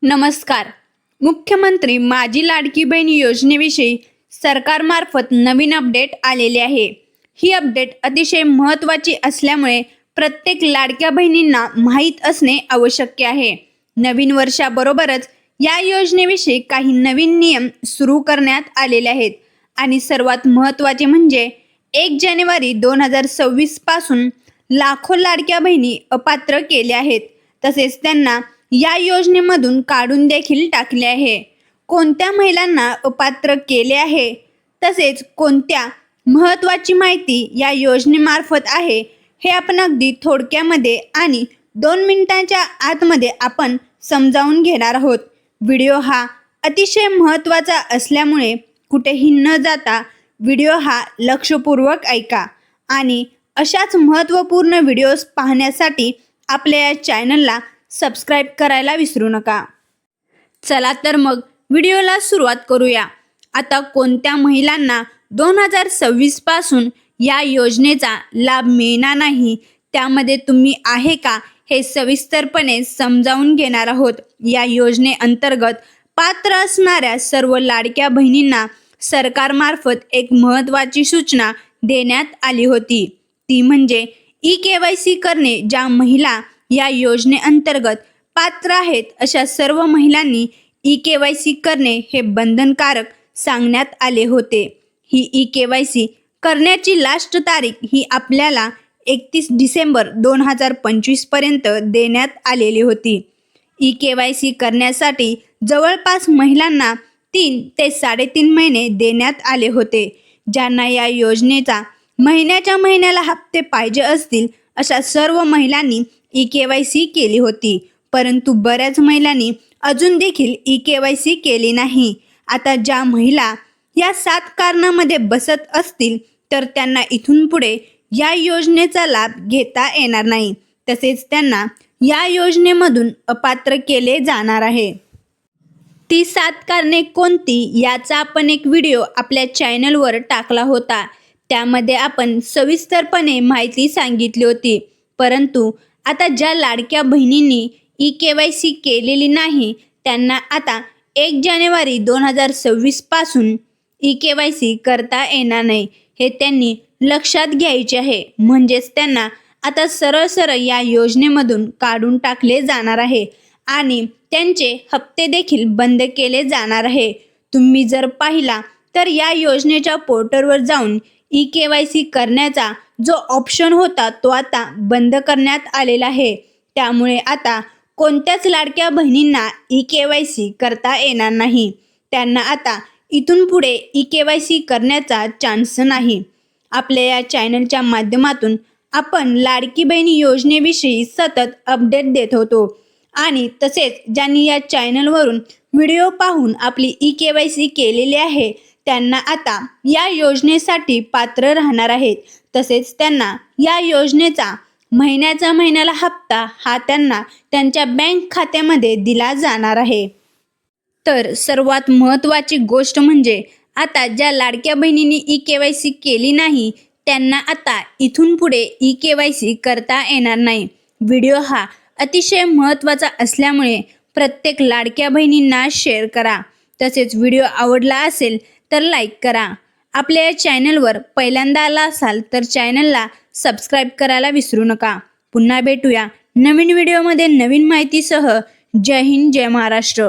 नमस्कार. मुख्यमंत्री माझी लाडकी बहीण योजनेविषयी सरकारमार्फत नवीन अपडेट आलेले आहे. ही अपडेट अतिशय महत्त्वाची असल्यामुळे प्रत्येक लाडक्या बहिणींना माहीत असणे आवश्यक आहे. नवीन वर्षाबरोबरच या योजनेविषयी काही नवीन नियम सुरू करण्यात आलेले आहेत आणि सर्वात महत्त्वाचे म्हणजे 1 जानेवारी 2026 पासून लाखो लाडक्या बहिणी अपात्र केल्या आहेत. तसेच त्यांना या योजनेमधून काढून देखील टाकले आहे. कोणत्या महिलांना अपात्र केले आहे तसेच कोणत्या महत्त्वाची माहिती या योजनेमार्फत आहे हे आपण अगदी थोडक्यामध्ये आणि 2 मिनिटांच्या आतमध्ये आपण समजावून घेणार आहोत. व्हिडिओ हा अतिशय महत्त्वाचा असल्यामुळे कुठेही न जाता व्हिडिओ हा लक्षपूर्वक ऐका आणि अशाच महत्त्वपूर्ण व्हिडिओज पाहण्यासाठी आपल्या या चॅनलला सबस्क्राईब करायला विसरू नका. चला तर मग व्हिडिओला सुरुवात करूया. आता कोणत्या महिलांना 2026 पासून या योजनेचा लाभ मिळणार नाही त्यामध्ये तुम्ही आहे का हे सविस्तरपणे समजावून घेणार आहोत. या योजनेअंतर्गत पात्र असणाऱ्या सर्व लाडक्या बहिणींना सरकारमार्फत एक महत्त्वाची सूचना देण्यात आली होती. ती म्हणजे ई-KYC करणे. ज्या महिला या योजनेअंतर्गत पात्र आहेत अशा सर्व महिलांनी ई-KYC करणे हे बंधनकारक सांगण्यात आले होते. ही ई-KYC करण्याची लास्ट तारीख ही आपल्याला 31 डिसेंबर 2025 पर्यंत देण्यात आलेली होती. ई-KYC करण्यासाठी जवळपास महिलांना 3 ते 3.5 महिने देण्यात आले होते. ज्यांना या योजनेचा महिन्याच्या महिन्याला हप्ते पाहिजे असतील अशा सर्व महिलांनी ई-KYC केली होती. परंतु बऱ्याच महिलांनी अजून देखील ई-KYC केली नाही. आता ज्या महिला या 7 कारणामध्ये बसत असतील तर त्यांना इथून पुढे या योजनेचा लाभ घेता येणार नाही. तसेच त्यांना या योजनेमधून अपात्र केले जाणार आहे. ती 7 कारणे कोणती याचा आपण एक व्हिडिओ आपल्या चॅनलवर टाकला होता. त्यामध्ये आपण सविस्तरपणे माहिती सांगितली होती. परंतु आता ज्या लाडक्या बहिणींनी ई-KYC केलेली नाही त्यांना आता 1 जानेवारी 2026 पासून ई-KYC करता येणार नाही हे त्यांनी लक्षात घ्यायचे आहे. म्हणजेच त्यांना आता सरळ या योजनेमधून काढून टाकले जाणार आहे आणि त्यांचे हप्ते देखील बंद केले जाणार आहे. तुम्ही जर पाहिला तर या योजनेच्या पोर्टलवर जाऊन ई-KYC करण्याचा जो ऑप्शन होता तो आता बंद करण्यात आलेला आहे. त्यामुळे आता कोणत्याच लाडक्या बहिणींना ई-KYC करता येणार नाही. त्यांना आता इथून पुढे ई-KYC करण्याचा चान्स नाही. आपल्या या चॅनलच्या माध्यमातून आपण लाडकी बहीण योजनेविषयी सतत अपडेट देत होतो आणि तसेच ज्यांनी या चॅनलवरून व्हिडिओ पाहून आपली ई-KYC केलेली आहे त्यांना आता या योजनेसाठी पात्र राहणार आहेत. तसेच त्यांना या योजनेचा महिन्याला हप्ता हा त्यांना त्यांच्या बँक खात्यामध्ये दिला जाणार आहे. तर सर्वात महत्त्वाची गोष्ट म्हणजे आता ज्या लाडक्या बहिणींनी ई-KYC केली नाही त्यांना आता इथून पुढे ई-KYC करता येणार नाही. व्हिडिओ हा अतिशय महत्त्वाचा असल्यामुळे प्रत्येक लाडक्या बहिणींना शेअर करा. तसेच व्हिडिओ आवडला असेल तर लाईक करा. आपल्या या चॅनलवर पहिल्यांदा आला असाल तर चॅनलला सबस्क्राईब करायला विसरू नका. पुन्हा भेटूया नवीन व्हिडिओमध्ये नवीन माहितीसह. जय हिंद, जय महाराष्ट्र.